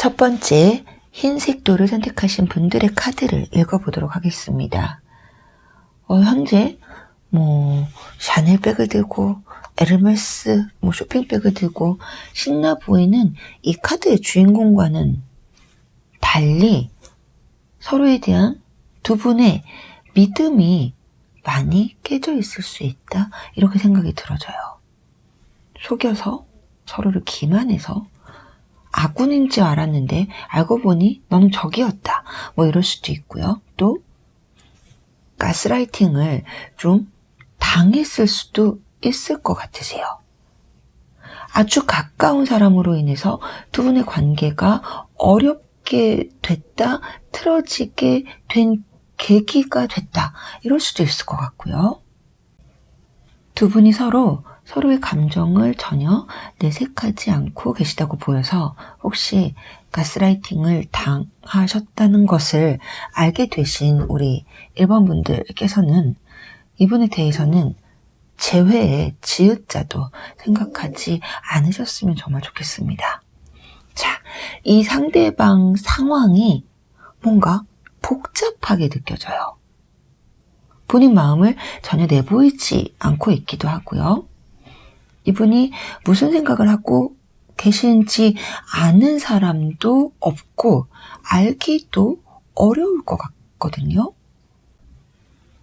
첫 번째, 흰색도를 선택하신 분들의 카드를 읽어보도록 하겠습니다. 현재 샤넬백을 들고 에르메스 쇼핑백을 들고 신나 보이는 이 카드의 주인공과는 달리 서로에 대한 두 분의 믿음이 많이 깨져 있을 수 있다, 이렇게 생각이 들어져요. 속여서 서로를 기만해서 아군인 줄 알았는데 알고 보니 너는 적이었다, 이럴 수도 있고요. 또 가스라이팅을 좀 당했을 수도 있을 것 같으세요. 아주 가까운 사람으로 인해서 두 분의 관계가 어렵게 됐다, 틀어지게 된 계기가 됐다, 이럴 수도 있을 것 같고요. 두 분이 서로의 감정을 전혀 내색하지 않고 계시다고 보여서 혹시 가스라이팅을 당하셨다는 것을 알게 되신 우리 1번 분들께서는 이분에 대해서는 재회의 지읒자도 생각하지 않으셨으면 정말 좋겠습니다. 자, 이 상대방 상황이 뭔가 복잡하게 느껴져요. 본인 마음을 전혀 내보이지 않고 있기도 하고요. 이분이 무슨 생각을 하고 계신지 아는 사람도 없고 알기도 어려울 것 같거든요.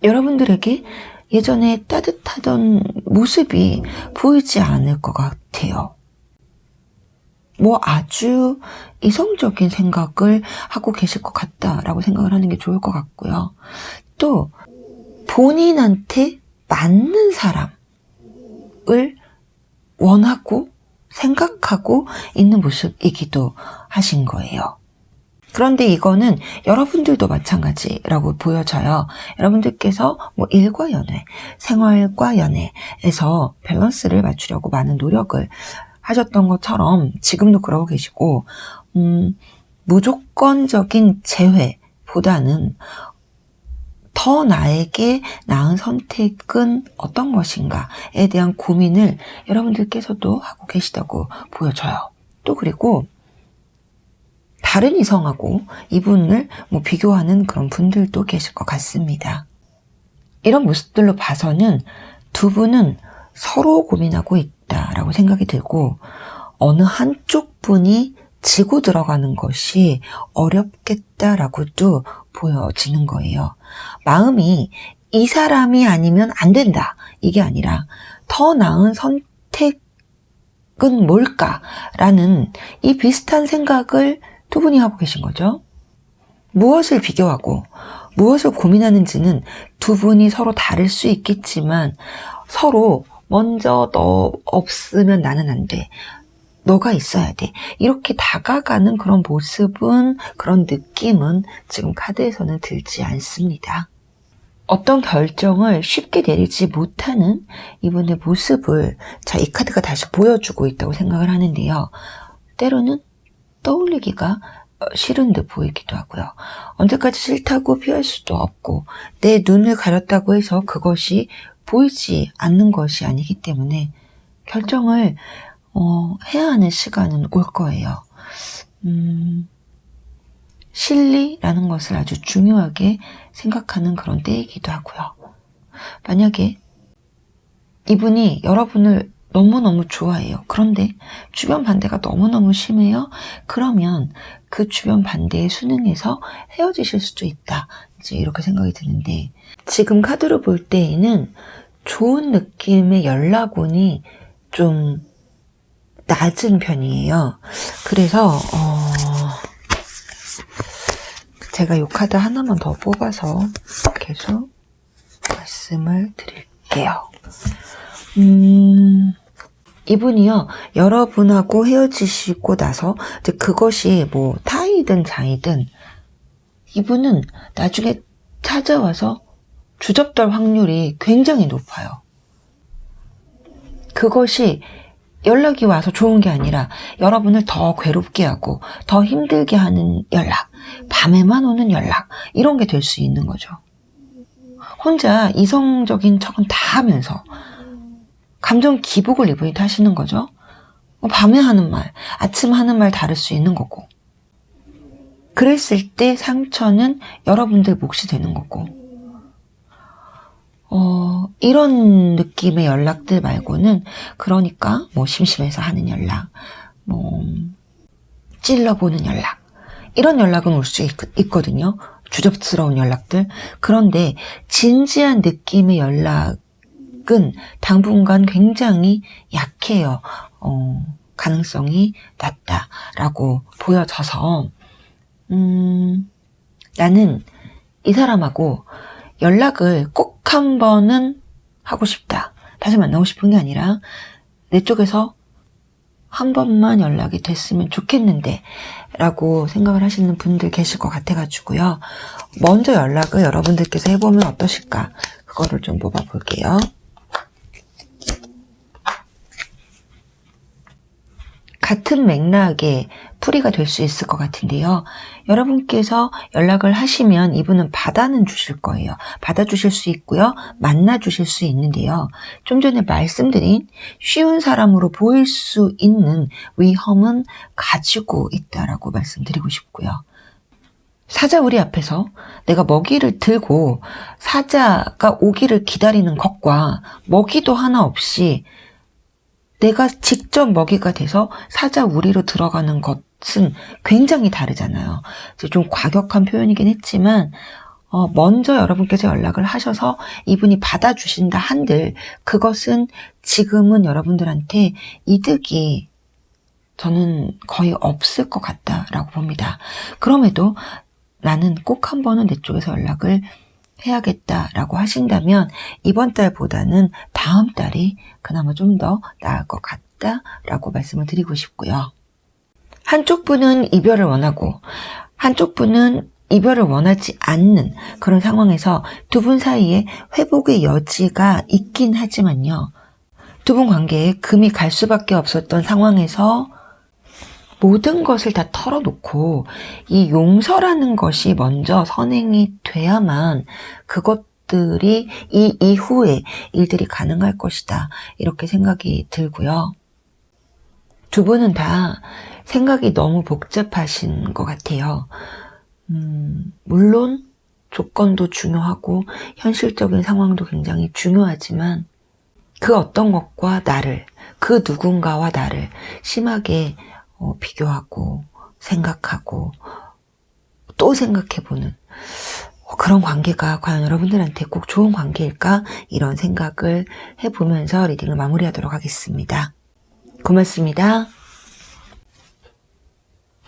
여러분들에게 예전에 따뜻하던 모습이 보이지 않을 것 같아요. 아주 이성적인 생각을 하고 계실 것 같다라고 생각을 하는 게 좋을 것 같고요. 또 본인한테 맞는 사람을 원하고 생각하고 있는 모습이기도 하신 거예요. 그런데 이거는 여러분들도 마찬가지라고 보여져요. 여러분들께서 일과 연애, 생활과 연애에서 밸런스를 맞추려고 많은 노력을 하셨던 것처럼 지금도 그러고 계시고, 무조건적인 재회보다는 더 나에게 나은 선택은 어떤 것인가에 대한 고민을 여러분들께서도 하고 계시다고 보여져요. 또 그리고 다른 이성하고 이분을 비교하는 그런 분들도 계실 것 같습니다. 이런 모습들로 봐서는 두 분은 서로 고민하고 있다라고 생각이 들고, 어느 한쪽 분이 지고 들어가는 것이 어렵겠다라고도 보여지는 거예요. 마음이 이 사람이 아니면 안 된다, 이게 아니라 더 나은 선택은 뭘까라는 이 비슷한 생각을 두 분이 하고 계신 거죠. 무엇을 비교하고 무엇을 고민하는지는 두 분이 서로 다를 수 있겠지만, 서로 먼저 너 없으면 나는 안 돼, 너가 있어야 돼, 이렇게 다가가는 그런 모습은, 그런 느낌은 지금 카드에서는 들지 않습니다. 어떤 결정을 쉽게 내리지 못하는 이분의 모습을 이 카드가 다시 보여주고 있다고 생각을 하는데요. 때로는 떠올리기가 싫은 듯 보이기도 하고요. 언제까지 싫다고 피할 수도 없고, 내 눈을 가렸다고 해서 그것이 보이지 않는 것이 아니기 때문에 결정을 해야 하는 시간은 올 거예요. 실리라는 것을 아주 중요하게 생각하는 그런 때이기도 하고요. 만약에 이분이 여러분을 너무너무 좋아해요. 그런데 주변 반대가 너무너무 심해요. 그러면 그 주변 반대에 순응해서 헤어지실 수도 있다, 이제 이렇게 생각이 드는데, 지금 카드로 볼 때에는 좋은 느낌의 연락운이 좀 낮은 편이에요. 그래서 제가 이 카드 하나만 더 뽑아서 계속 말씀을 드릴게요. 이분이요, 여러분하고 헤어지시고 나서 이제 그것이 타이든 자이든 이분은 나중에 찾아와서 주접될 확률이 굉장히 높아요. 그것이 연락이 와서 좋은 게 아니라 여러분을 더 괴롭게 하고 더 힘들게 하는 연락, 밤에만 오는 연락, 이런 게 될 수 있는 거죠. 혼자 이성적인 척은 다 하면서 감정 기복을 이분이 타시는 거죠. 밤에 하는 말, 아침 하는 말 다를 수 있는 거고. 그랬을 때 상처는 여러분들 몫이 되는 거고, 이런 느낌의 연락들 말고는, 그러니까 뭐 심심해서 하는 연락, 뭐 찔러보는 연락, 이런 연락은 올 수 있거든요. 주접스러운 연락들. 그런데 진지한 느낌의 연락은 당분간 굉장히 약해요. 가능성이 낮다라고 보여져서 나는 이 사람하고 연락을 꼭 한 번은 하고 싶다. 다시 만나고 싶은 게 아니라 내 쪽에서 한 번만 연락이 됐으면 좋겠는데 라고 생각을 하시는 분들 계실 것 같아가지고요. 먼저 연락을 여러분들께서 해보면 어떠실까? 그거를 좀 뽑아볼게요. 같은 맥락의 풀이가 될 수 있을 것 같은데요. 여러분께서 연락을 하시면 이분은 받아는 주실 거예요. 받아주실 수 있고요. 만나주실 수 있는데요. 좀 전에 말씀드린 쉬운 사람으로 보일 수 있는 위험은 가지고 있다라고 말씀드리고 싶고요. 사자우리 앞에서 내가 먹이를 들고 사자가 오기를 기다리는 것과 먹이도 하나 없이 내가 직접 먹이가 돼서 사자 우리로 들어가는 것은 굉장히 다르잖아요. 좀 과격한 표현이긴 했지만 먼저 여러분께서 연락을 하셔서 이분이 받아주신다 한들 그것은 지금은 여러분들한테 이득이 저는 거의 없을 것 같다라고 봅니다. 그럼에도 나는 꼭 한 번은 내 쪽에서 연락을 해야겠다라고 하신다면 이번 달보다는 다음 달이 그나마 좀 더 나을 것 같다라고 말씀을 드리고 싶고요. 한쪽 분은 이별을 원하고 한쪽 분은 이별을 원하지 않는 그런 상황에서 두 분 사이에 회복의 여지가 있긴 하지만요. 두 분 관계에 금이 갈 수밖에 없었던 상황에서 모든 것을 다 털어놓고 이 용서라는 것이 먼저 선행이 돼야만 그것들이 이 이후에 일들이 가능할 것이다. 이렇게 생각이 들고요. 두 분은 다 생각이 너무 복잡하신 것 같아요. 물론 조건도 중요하고 현실적인 상황도 굉장히 중요하지만 그 어떤 것과 나를, 그 누군가와 나를 심하게 비교하고 생각하고 또 생각해보는 그런 관계가 과연 여러분들한테 꼭 좋은 관계일까? 이런 생각을 해보면서 리딩을 마무리하도록 하겠습니다. 고맙습니다.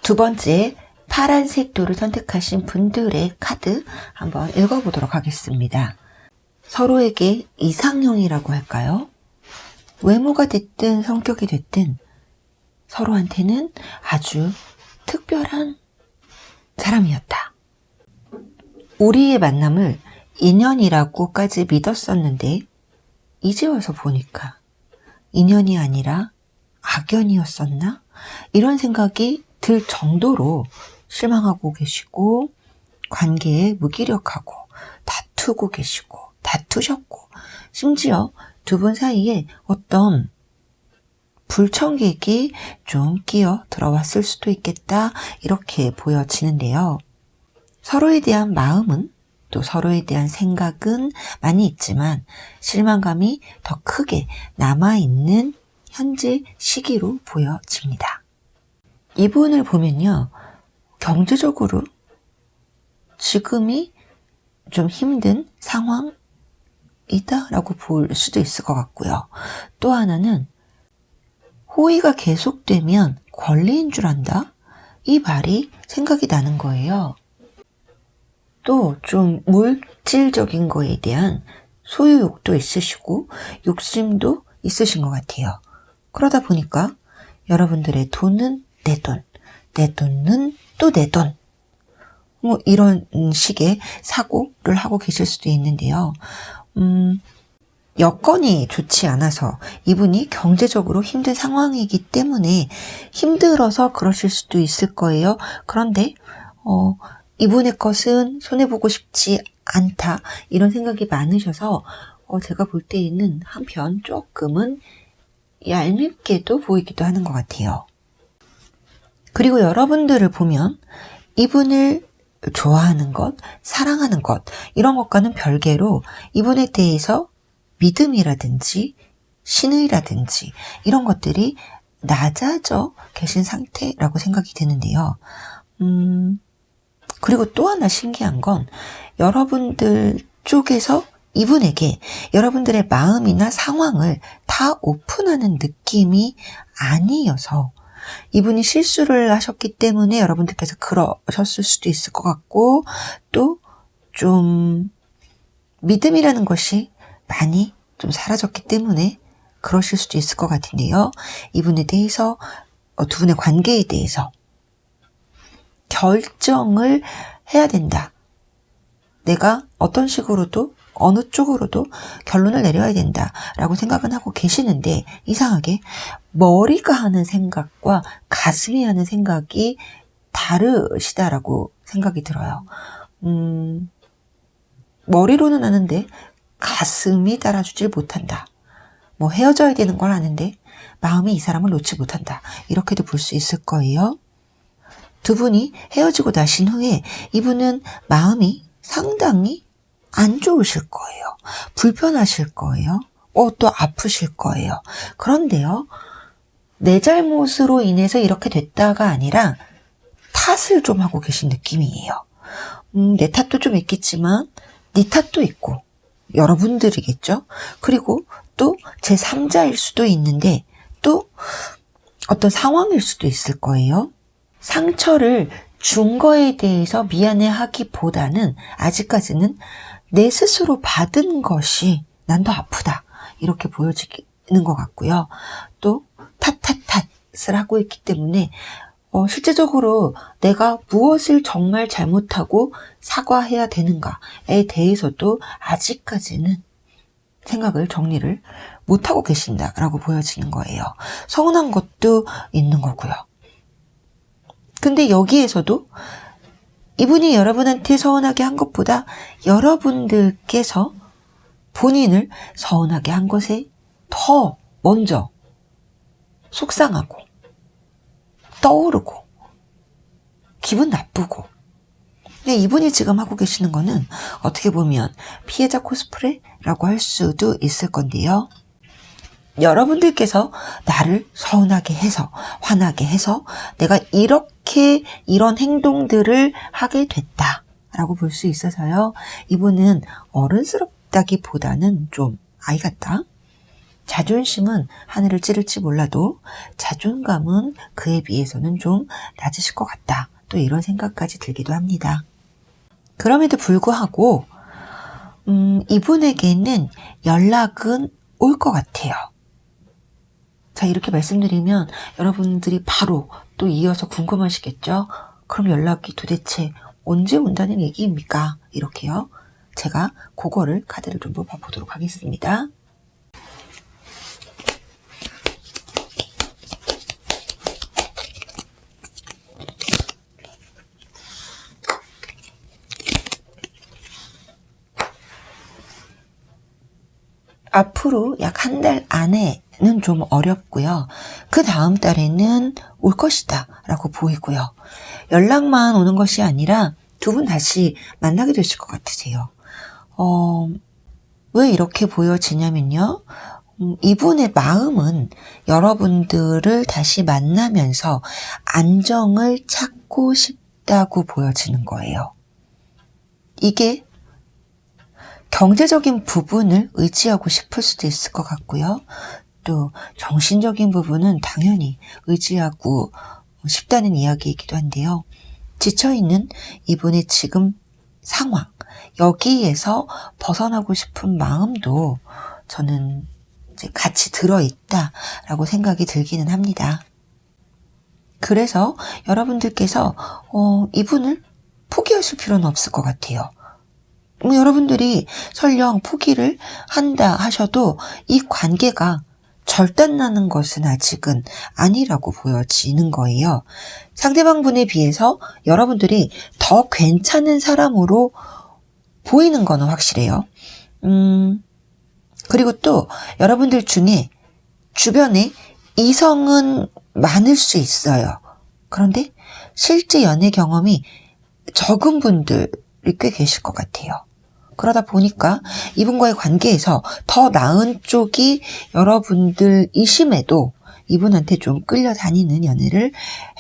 두 번째 파란색 돌을 선택하신 분들의 카드 한번 읽어보도록 하겠습니다. 서로에게 이상형이라고 할까요? 외모가 됐든 성격이 됐든 서로한테는 아주 특별한 사람이었다. 우리의 만남을 인연이라고까지 믿었었는데 이제 와서 보니까 인연이 아니라 악연이었었나? 이런 생각이 들 정도로 실망하고 계시고 관계에 무기력하고 다투고 계시고 다투셨고 심지어 두 분 사이에 어떤 불청객이 좀 끼어 들어왔을 수도 있겠다 이렇게 보여지는데요. 서로에 대한 마음은 또 서로에 대한 생각은 많이 있지만 실망감이 더 크게 남아있는 현재 시기로 보여집니다. 이분을 보면요. 경제적으로 지금이 좀 힘든 상황이다라고 볼 수도 있을 것 같고요. 또 하나는 호의가 계속되면 권리인 줄 안다? 이 말이 생각이 나는 거예요. 또 좀 물질적인 거에 대한 소유욕도 있으시고 욕심도 있으신 것 같아요. 그러다 보니까 여러분들의 돈은 내 돈, 내 돈은 또 내 돈. 뭐 이런 식의 사고를 하고 계실 수도 있는데요. 여건이 좋지 않아서 이분이 경제적으로 힘든 상황이기 때문에 힘들어서 그러실 수도 있을 거예요. 그런데 이분의 것은 손해보고 싶지 않다 이런 생각이 많으셔서 제가 볼 때에는 한편 조금은 얄밉게도 보이기도 하는 것 같아요. 그리고 여러분들을 보면 이분을 좋아하는 것, 사랑하는 것, 이런 것과는 별개로 이분에 대해서 믿음이라든지 신의라든지 이런 것들이 낮아져 계신 상태라고 생각이 드는데요. 그리고 또 하나 신기한 건 여러분들 쪽에서 이분에게 여러분들의 마음이나 상황을 다 오픈하는 느낌이 아니어서 이분이 실수를 하셨기 때문에 여러분들께서 그러셨을 수도 있을 것 같고, 또 좀 믿음이라는 것이 많이 좀 사라졌기 때문에 그러실 수도 있을 것 같은데요. 이분에 대해서, 두 분의 관계에 대해서 결정을 해야 된다. 내가 어떤 식으로도 어느 쪽으로도 결론을 내려야 된다라고 생각은 하고 계시는데, 이상하게 머리가 하는 생각과 가슴이 하는 생각이 다르시다라고 생각이 들어요. 머리로는 아는데 가슴이 따라주질 못한다. 뭐 헤어져야 되는 걸 아는데 마음이 이 사람을 놓지 못한다. 이렇게도 볼 수 있을 거예요. 두 분이 헤어지고 나신 후에 이분은 마음이 상당히 안 좋으실 거예요. 불편하실 거예요. 또 아프실 거예요. 그런데요, 내 잘못으로 인해서 이렇게 됐다가 아니라 탓을 좀 하고 계신 느낌이에요. 내 탓도 좀 있겠지만 네 탓도 있고, 여러분들이겠죠. 그리고 또 제3자일 수도 있는데 또 어떤 상황일 수도 있을 거예요. 상처를 준 거에 대해서 미안해하기보다는 아직까지는 내 스스로 받은 것이 난 더 아프다, 이렇게 보여지는 것 같고요. 또 탓을 하고 있기 때문에 실제적으로 내가 무엇을 정말 잘못하고 사과해야 되는가에 대해서도 아직까지는 생각을 정리를 못하고 계신다라고 보여지는 거예요. 서운한 것도 있는 거고요. 근데 여기에서도 이분이 여러분한테 서운하게 한 것보다 여러분들께서 본인을 서운하게 한 것에 더 먼저 속상하고 떠오르고 기분 나쁘고. 근데 이분이 지금 하고 계시는 거는 어떻게 보면 피해자 코스프레라고 할 수도 있을 건데요. 여러분들께서 나를 서운하게 해서, 화나게 해서 내가 이런 행동들을 하게 됐다라고 볼 수 있어서요. 이분은 어른스럽다기보다는 좀 아이 같다. 자존심은 하늘을 찌를지 몰라도 자존감은 그에 비해서는 좀 낮으실 것 같다. 또 이런 생각까지 들기도 합니다. 그럼에도 불구하고 이분에게는 연락은 올 것 같아요. 자, 이렇게 말씀드리면 여러분들이 바로 또 이어서 궁금하시겠죠? 그럼 연락이 도대체 언제 온다는 얘기입니까? 이렇게요. 제가 그거를 카드를 좀 뽑아보도록 하겠습니다. 앞으로 약 한 달 안에는 좀 어렵고요. 그 다음 달에는 올 것이다 라고 보이고요. 연락만 오는 것이 아니라 두 분 다시 만나게 되실 것 같으세요. 왜 이렇게 보여지냐면요. 이분의 마음은 여러분들을 다시 만나면서 안정을 찾고 싶다고 보여지는 거예요. 이게 경제적인 부분을 의지하고 싶을 수도 있을 것 같고요. 또 정신적인 부분은 당연히 의지하고 싶다는 이야기이기도 한데요. 지쳐있는 이분의 지금 상황, 여기에서 벗어나고 싶은 마음도 저는 이제 같이 들어있다라고 생각이 들기는 합니다. 그래서 여러분들께서 이분을 포기하실 필요는 없을 것 같아요. 여러분들이 설령 포기를 한다 하셔도 이 관계가 절단나는 것은 아직은 아니라고 보여지는 거예요. 상대방 분에 비해서 여러분들이 더 괜찮은 사람으로 보이는 거는 확실해요. 그리고 또 여러분들 중에 주변에 이성은 많을 수 있어요. 그런데 실제 연애 경험이 적은 분들이 꽤 계실 것 같아요. 그러다 보니까 이분과의 관계에서 더 나은 쪽이 여러분들이심에도 이분한테 좀 끌려다니는 연애를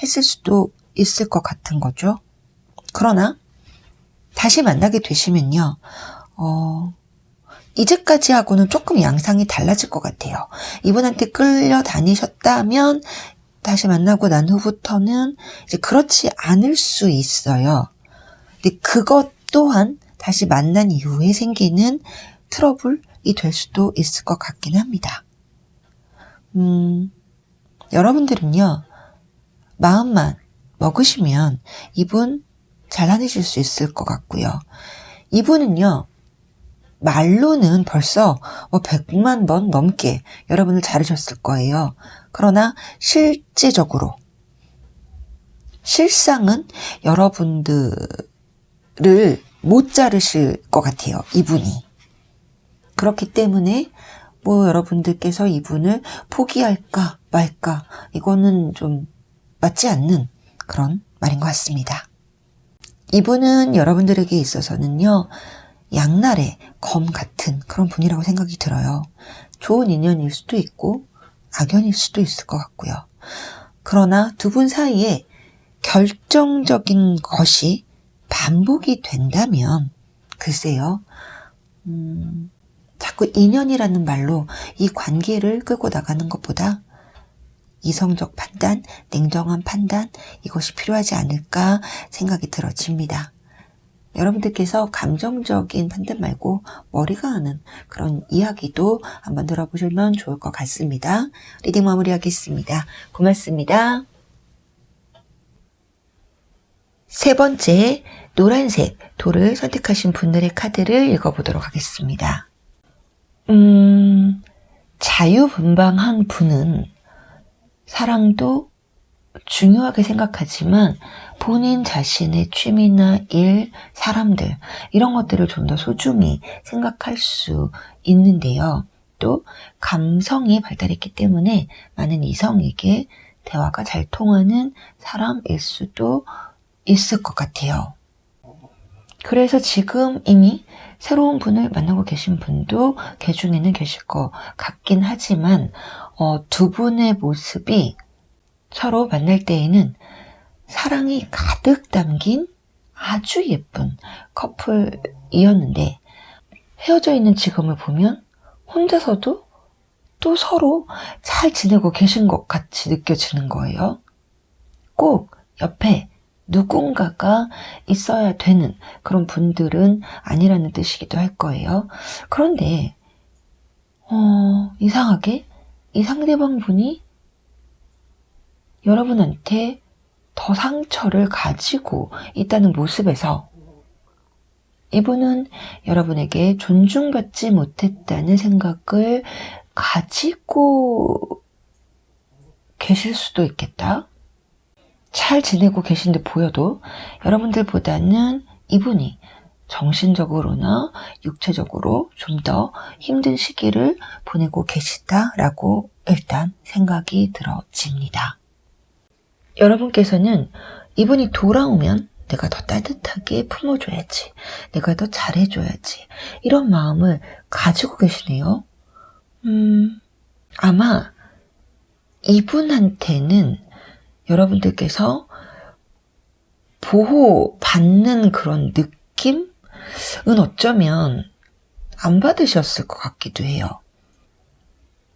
했을 수도 있을 것 같은 거죠. 그러나 다시 만나게 되시면요. 이제까지 하고는 조금 양상이 달라질 것 같아요. 이분한테 끌려다니셨다면 다시 만나고 난 후부터는 이제 그렇지 않을 수 있어요. 근데 그것 또한 다시 만난 이후에 생기는 트러블이 될 수도 있을 것 같긴 합니다. 여러분들은요, 마음만 먹으시면 이분 잘라내실 수 있을 것 같고요. 이분은요, 말로는 벌써 100만 번 넘게 여러분을 자르셨을 거예요. 그러나 실질적으로, 실상은 여러분들을 못 자르실 것 같아요. 이분이. 그렇기 때문에 여러분들께서 이분을 포기할까 말까 이거는 좀 맞지 않는 그런 말인 것 같습니다. 이분은 여러분들에게 있어서는요. 양날의 검 같은 그런 분이라고 생각이 들어요. 좋은 인연일 수도 있고 악연일 수도 있을 것 같고요. 그러나 두 분 사이에 결정적인 것이 반복이 된다면 글쎄요. 자꾸 인연이라는 말로 이 관계를 끌고 나가는 것보다 이성적 판단, 냉정한 판단 이것이 필요하지 않을까 생각이 들어집니다. 여러분들께서 감정적인 판단 말고 머리가 하는 그런 이야기도 한번 들어보시면 좋을 것 같습니다. 리딩 마무리하겠습니다. 고맙습니다. 세 번째, 노란색 돌을 선택하신 분들의 카드를 읽어보도록 하겠습니다. 자유분방한 분은 사랑도 중요하게 생각하지만 본인 자신의 취미나 일, 사람들 이런 것들을 좀 더 소중히 생각할 수 있는데요. 또 감성이 발달했기 때문에 많은 이성에게 대화가 잘 통하는 사람일 수도 있을 것 같아요. 그래서 지금 이미 새로운 분을 만나고 계신 분도 그 중에는 계실 것 같긴 하지만 두 분의 모습이 서로 만날 때에는 사랑이 가득 담긴 아주 예쁜 커플이었는데 헤어져 있는 지금을 보면 혼자서도 또 서로 잘 지내고 계신 것 같이 느껴지는 거예요. 꼭 옆에 누군가가 있어야 되는 그런 분들은 아니라는 뜻이기도 할 거예요. 그런데 이상하게 이 상대방 분이 여러분한테 더 상처를 가지고 있다는 모습에서 이분은 여러분에게 존중받지 못했다는 생각을 가지고 계실 수도 있겠다. 잘 지내고 계신 듯 보여도 여러분들보다는 이분이 정신적으로나 육체적으로 좀 더 힘든 시기를 보내고 계시다라고 일단 생각이 들어집니다. 여러분께서는 이분이 돌아오면 내가 더 따뜻하게 품어줘야지, 내가 더 잘해줘야지 이런 마음을 가지고 계시네요. 아마 이분한테는 여러분들께서 보호받는 그런 느낌은 어쩌면 안 받으셨을 것 같기도 해요.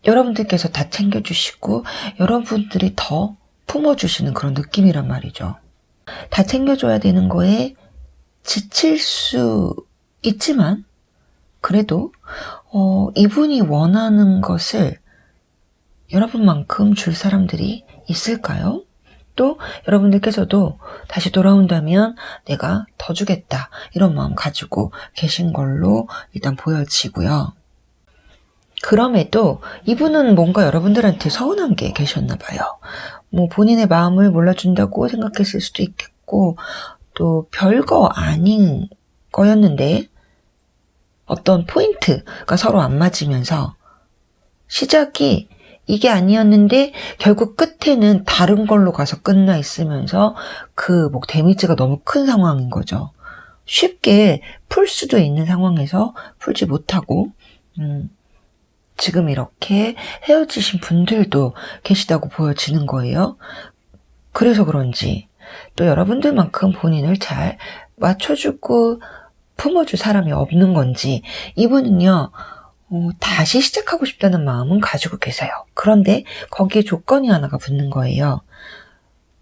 여러분들께서 다 챙겨주시고 여러분들이 더 품어주시는 그런 느낌이란 말이죠. 다 챙겨줘야 되는 거에 지칠 수 있지만 그래도 이분이 원하는 것을 여러분만큼 줄 사람들이 있을까요? 또 여러분들께서도 다시 돌아온다면 내가 더 주겠다 이런 마음 가지고 계신 걸로 일단 보여지고요. 그럼에도 이분은 뭔가 여러분들한테 서운한 게 계셨나 봐요. 본인의 마음을 몰라준다고 생각했을 수도 있겠고 또 별거 아닌 거였는데 어떤 포인트가 서로 안 맞으면서 시작이 이게 아니었는데 결국 끝에는 다른 걸로 가서 끝나 있으면서 그 뭐 데미지가 너무 큰 상황인 거죠. 쉽게 풀 수도 있는 상황에서 풀지 못하고 지금 이렇게 헤어지신 분들도 계시다고 보여지는 거예요. 그래서 그런지 또 여러분들만큼 본인을 잘 맞춰주고 품어줄 사람이 없는 건지 이분은요 다시 시작하고 싶다는 마음은 가지고 계세요. 그런데 거기에 조건이 하나가 붙는 거예요.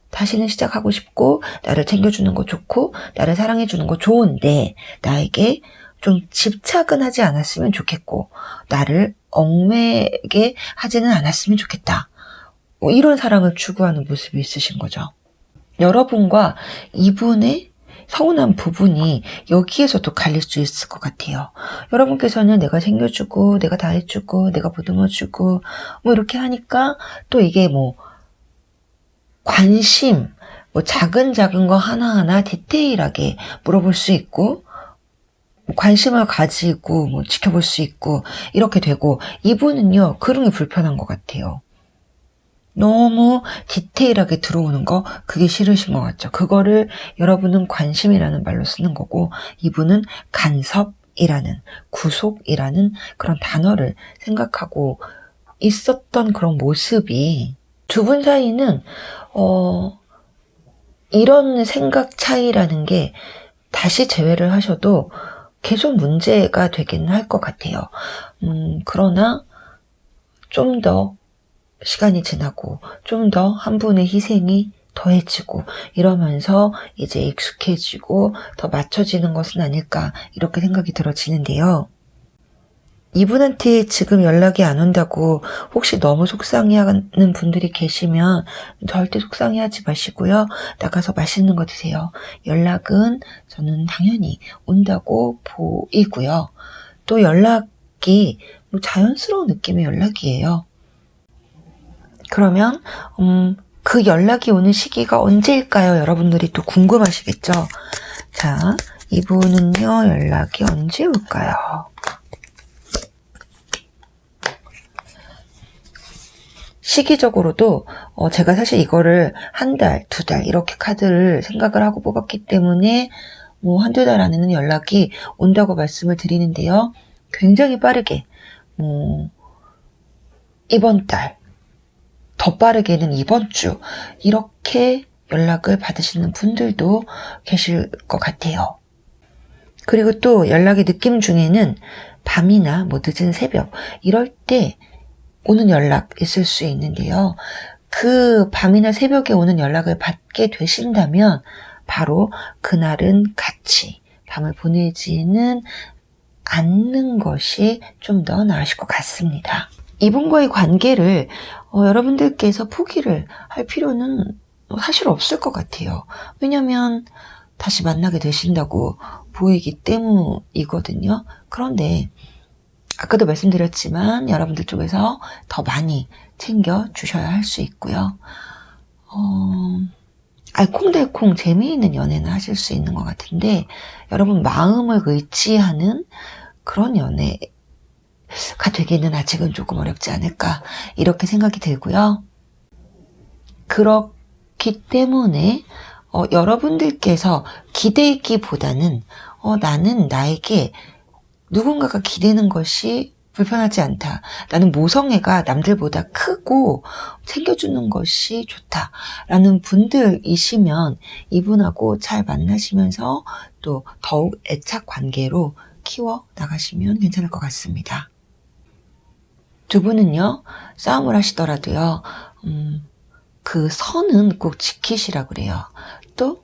다시는 시작하고 싶고 나를 챙겨주는 거 좋고 나를 사랑해주는 거 좋은데 나에게 좀 집착은 하지 않았으면 좋겠고 나를 얽매게 하지는 않았으면 좋겠다. 이런 사랑을 추구하는 모습이 있으신 거죠. 여러분과 이분의 서운한 부분이 여기에서도 갈릴 수 있을 것 같아요. 여러분께서는 내가 챙겨주고 내가 다 해주고 내가 보듬어주고 뭐 이렇게 하니까 또 이게 뭐 관심 뭐 작은 거 하나하나 디테일하게 물어볼 수 있고 관심을 가지고 뭐 지켜볼 수 있고 이렇게 되고 이분은요 그런 게 불편한 것 같아요. 너무 디테일하게 들어오는 거 그게 싫으신 것 같죠. 그거를 여러분은 관심이라는 말로 쓰는 거고 이분은 간섭이라는 구속이라는 그런 단어를 생각하고 있었던 그런 모습이 두 분 사이는 이런 생각 차이라는 게 다시 재회를 하셔도 계속 문제가 되긴 할 것 같아요. 그러나 좀 더 시간이 지나고 좀 더 한 분의 희생이 더해지고 이러면서 이제 익숙해지고 더 맞춰지는 것은 아닐까 이렇게 생각이 들어지는데요. 이분한테 지금 연락이 안 온다고 혹시 너무 속상해하는 분들이 계시면 절대 속상해하지 마시고요. 나가서 맛있는 거 드세요. 연락은 저는 당연히 온다고 보이고요. 또 연락이 뭐 자연스러운 느낌의 연락이에요. 그러면 그 연락이 오는 시기가 언제일까요? 여러분들이 또 궁금하시겠죠? 자, 이분은요 연락이 언제 올까요? 시기적으로도 제가 사실 이거를 한 달, 두 달 이렇게 카드를 생각을 하고 뽑았기 때문에 뭐 한두 달 안에는 연락이 온다고 말씀을 드리는데요. 굉장히 빠르게 이번 달, 더 빠르게는 이번 주 이렇게 연락을 받으시는 분들도 계실 것 같아요. 그리고 또 연락의 느낌 중에는 밤이나 뭐 늦은 새벽 이럴 때 오는 연락 있을 수 있는데요. 그 밤이나 새벽에 오는 연락을 받게 되신다면 바로 그날은 같이 밤을 보내지는 않는 것이 좀 더 나으실 것 같습니다. 이분과의 관계를 여러분들께서 포기를 할 필요는 사실 없을 것 같아요. 왜냐하면 다시 만나게 되신다고 보이기 때문이거든요. 그런데 아까도 말씀드렸지만 여러분들 쪽에서 더 많이 챙겨주셔야 할 수 있고요. 알콩달콩 재미있는 연애는 하실 수 있는 것 같은데 여러분 마음을 의지하는 그런 연애가 되기는 아직은 조금 어렵지 않을까 이렇게 생각이 들고요. 그렇기 때문에 여러분들께서 기대기보다는 나는 나에게 누군가가 기대는 것이 불편하지 않다. 나는 모성애가 남들보다 크고 챙겨주는 것이 좋다. 라는 분들이시면 이분하고 잘 만나시면서 또 더욱 애착 관계로 키워 나가시면 괜찮을 것 같습니다. 두 분은요, 싸움을 하시더라도요, 그 선은 꼭 지키시라 그래요. 또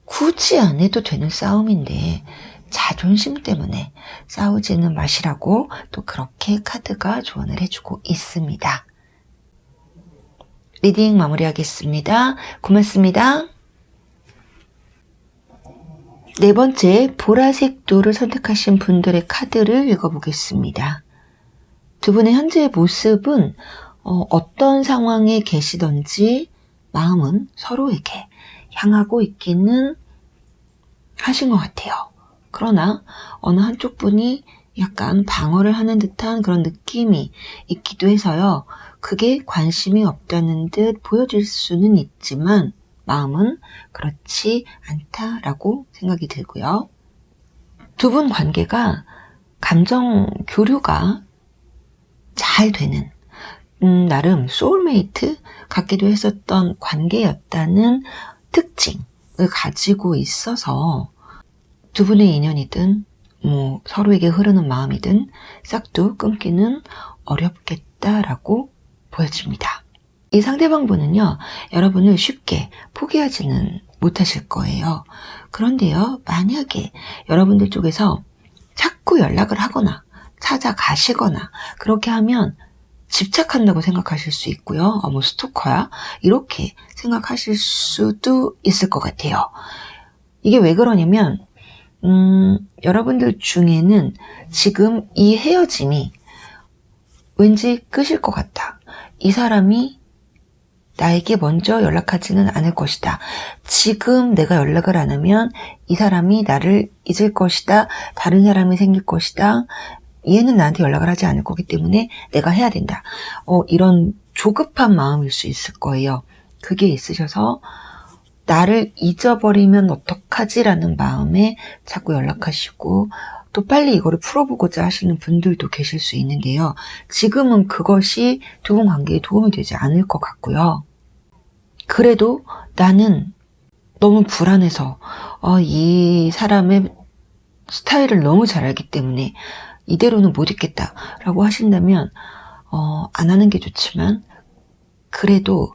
굳이 안 해도 되는 싸움인데 자존심 때문에 싸우지는 마시라고 또 그렇게 카드가 조언을 해주고 있습니다. 리딩 마무리하겠습니다. 고맙습니다. 네 번째 보라색 돌을 선택하신 분들의 카드를 읽어보겠습니다. 두 분의 현재의 모습은 어떤 상황에 계시던지 마음은 서로에게 향하고 있기는 하신 것 같아요. 그러나 어느 한쪽 분이 약간 방어를 하는 듯한 그런 느낌이 있기도 해서요. 그게 관심이 없다는 듯 보여질 수는 있지만 마음은 그렇지 않다라고 생각이 들고요. 두 분 관계가 감정 교류가 잘 되는 나름 소울메이트 같기도 했었던 관계였다는 특징을 가지고 있어서 두 분의 인연이든 서로에게 흐르는 마음이든 싹도 끊기는 어렵겠다라고 보여집니다. 이 상대방분은요, 여러분을 쉽게 포기하지는 못하실 거예요. 그런데요, 만약에 여러분들 쪽에서 자꾸 연락을 하거나 찾아가시거나 그렇게 하면 집착한다고 생각하실 수 있고요. 스토커야? 이렇게 생각하실 수도 있을 것 같아요. 이게 왜 그러냐면 여러분들 중에는 지금 이 헤어짐이 왠지 끝일 것 같다. 이 사람이 나에게 먼저 연락하지는 않을 것이다. 지금 내가 연락을 안 하면 이 사람이 나를 잊을 것이다. 다른 사람이 생길 것이다. 얘는 나한테 연락을 하지 않을 거기 때문에 내가 해야 된다. 이런 조급한 마음일 수 있을 거예요. 그게 있으셔서 나를 잊어버리면 어떡하지라는 마음에 자꾸 연락하시고 또 빨리 이거를 풀어보고자 하시는 분들도 계실 수 있는데요. 지금은 그것이 두 분 관계에 도움이 되지 않을 것 같고요. 그래도 나는 너무 불안해서 이 사람의 스타일을 너무 잘 알기 때문에 이대로는 못 있겠다라고 하신다면 안 하는 게 좋지만 그래도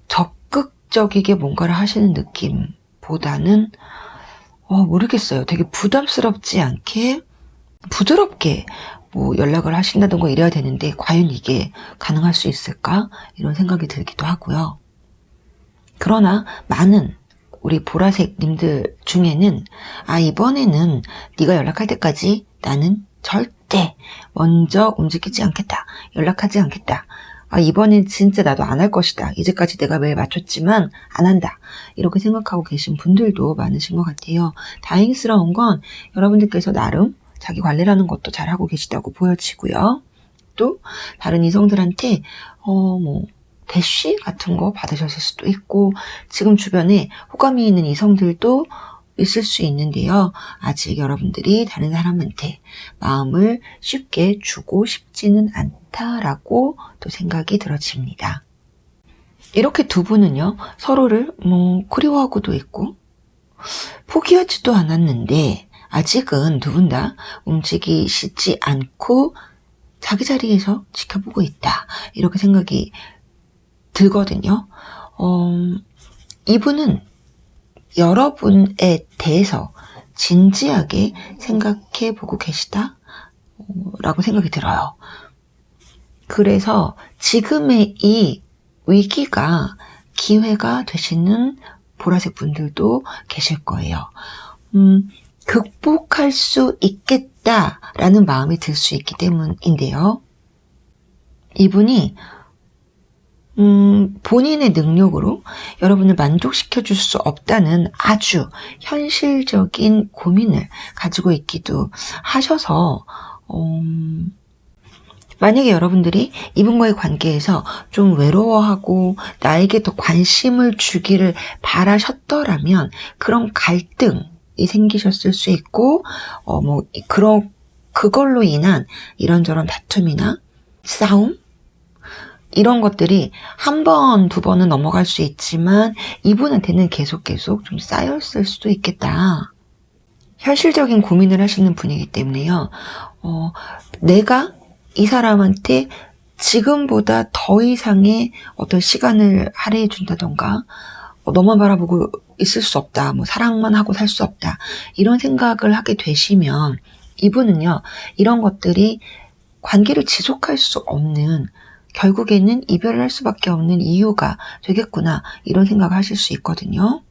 적극적이게 뭔가를 하시는 느낌보다는 모르겠어요. 되게 부담스럽지 않게 부드럽게 연락을 하신다던가 이래야 되는데 과연 이게 가능할 수 있을까? 이런 생각이 들기도 하고요. 그러나 많은 우리 보라색님들 중에는 이번에는 네가 연락할 때까지 나는 절대 먼저 움직이지 않겠다. 연락하지 않겠다. 이번엔 진짜 나도 안 할 것이다. 이제까지 내가 매일 맞췄지만 안 한다. 이렇게 생각하고 계신 분들도 많으신 것 같아요. 다행스러운 건 여러분들께서 나름 자기 관리라는 것도 잘하고 계시다고 보여지고요. 또 다른 이성들한테 대쉬 같은 거 받으셨을 수도 있고 지금 주변에 호감이 있는 이성들도 있을 수 있는데요. 아직 여러분들이 다른 사람한테 마음을 쉽게 주고 싶지는 않다라고 또 생각이 들어집니다. 이렇게 두 분은요, 서로를 그리워하고도 있고 포기하지도 않았는데 아직은 두 분 다 움직이시지 않고 자기 자리에서 지켜보고 있다. 이렇게 생각이 들거든요. 이분은 여러분에 대해서 진지하게 생각해 보고 계시다 라고 생각이 들어요. 그래서 지금의 이 위기가 기회가 되시는 보라색 분들도 계실 거예요. 극복할 수 있겠다라는 마음이 들 수 있기 때문인데요. 이분이 본인의 능력으로 여러분을 만족시켜 줄 수 없다는 아주 현실적인 고민을 가지고 있기도 하셔서 만약에 여러분들이 이분과의 관계에서 좀 외로워하고 나에게 더 관심을 주기를 바라셨더라면 그런 갈등이 생기셨을 수 있고 그걸로 인한 이런저런 다툼이나 싸움 이런 것들이 한 번, 두 번은 넘어갈 수 있지만 이분한테는 계속 좀 쌓였을 수도 있겠다. 현실적인 고민을 하시는 분이기 때문에요. 내가 이 사람한테 지금보다 더 이상의 어떤 시간을 할애해 준다던가 너만 바라보고 있을 수 없다. 사랑만 하고 살 수 없다. 이런 생각을 하게 되시면 이분은요. 이런 것들이 관계를 지속할 수 없는 결국에는 이별을 할 수밖에 없는 이유가 되겠구나 이런 생각을 하실 수 있거든요.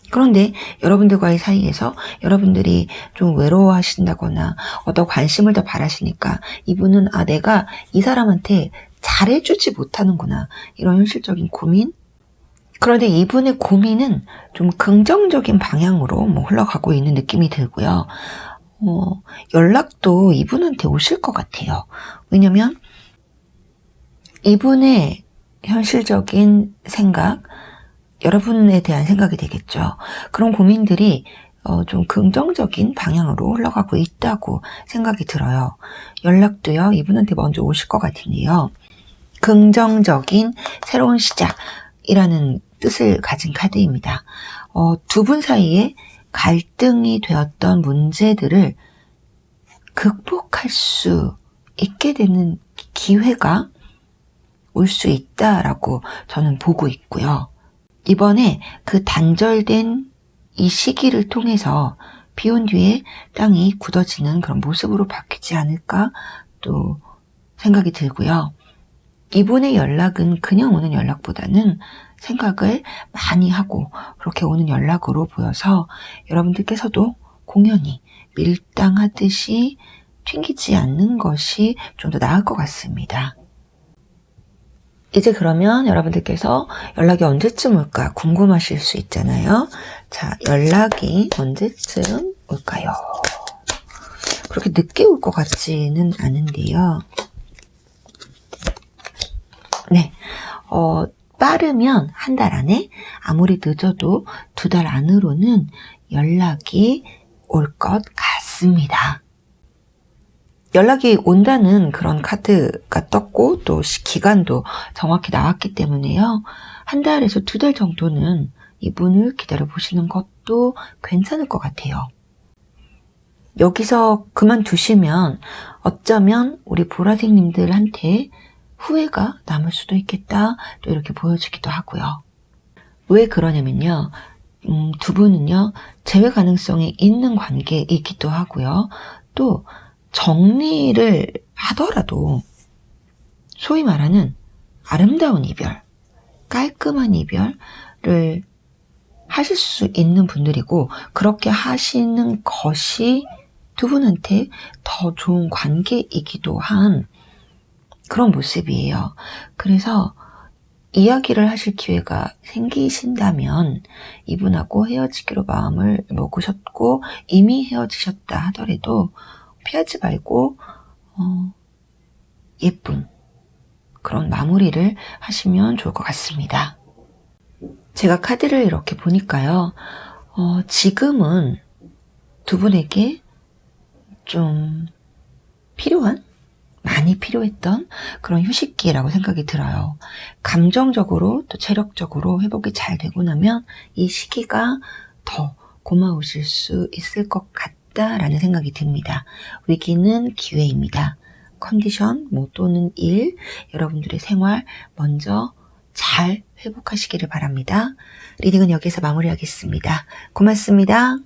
그런데 여러분들과의 사이에서 여러분들이 좀 외로워하신다거나 어떤 관심을 더 바라시니까 이분은 내가 이 사람한테 잘해주지 못하는구나 이런 현실적인 고민. 그런데 이분의 고민은 좀 긍정적인 방향으로 흘러가고 있는 느낌이 들고요. 연락도 이분한테 오실 것 같아요. 왜냐면 이분의 현실적인 생각, 여러분에 대한 생각이 되겠죠. 그런 고민들이 좀 긍정적인 방향으로 흘러가고 있다고 생각이 들어요. 연락도요, 이분한테 먼저 오실 것 같은데요. 긍정적인 새로운 시작이라는 뜻을 가진 카드입니다. 두 분 사이에 갈등이 되었던 문제들을 극복할 수 있게 되는 기회가 올 수 있다라고 저는 보고 있고요. 이번에 그 단절된 이 시기를 통해서 비 온 뒤에 땅이 굳어지는 그런 모습으로 바뀌지 않을까 또 생각이 들고요. 이분의 연락은 그냥 오는 연락보다는 생각을 많이 하고 그렇게 오는 연락으로 보여서 여러분들께서도 공연히 밀당하듯이 튕기지 않는 것이 좀 더 나을 것 같습니다. 이제 그러면 여러분들께서 연락이 언제쯤 올까 궁금하실 수 있잖아요. 자, 연락이 언제쯤 올까요? 그렇게 늦게 올 것 같지는 않은데요. 네, 빠르면 한 달 안에, 아무리 늦어도 2달 안으로는 연락이 올 것 같습니다. 연락이 온다는 그런 카드가 떴고 또 기간도 정확히 나왔기 때문에요. 한 달에서 2달 정도는 이분을 기다려 보시는 것도 괜찮을 것 같아요. 여기서 그만두시면 어쩌면 우리 보라색님들한테 후회가 남을 수도 있겠다, 또 이렇게 보여지기도 하고요. 왜 그러냐면요, 두 분은요 재회 가능성이 있는 관계이기도 하고요. 또 정리를 하더라도 소위 말하는 아름다운 이별, 깔끔한 이별을 하실 수 있는 분들이고, 그렇게 하시는 것이 두 분한테 더 좋은 관계이기도 한 그런 모습이에요. 그래서 이야기를 하실 기회가 생기신다면 이분하고 헤어지기로 마음을 먹으셨고 이미 헤어지셨다 하더라도 피하지 말고 예쁜 그런 마무리를 하시면 좋을 것 같습니다. 제가 카드를 이렇게 보니까요, 지금은 두 분에게 좀 많이 필요했던 그런 휴식기라고 생각이 들어요. 감정적으로 또 체력적으로 회복이 잘 되고 나면 이 시기가 더 고마우실 수 있을 것 같다라는 생각이 듭니다. 위기는 기회입니다. 컨디션 또는 일, 여러분들의 생활 먼저 잘 회복하시기를 바랍니다. 리딩은 여기서 마무리하겠습니다. 고맙습니다.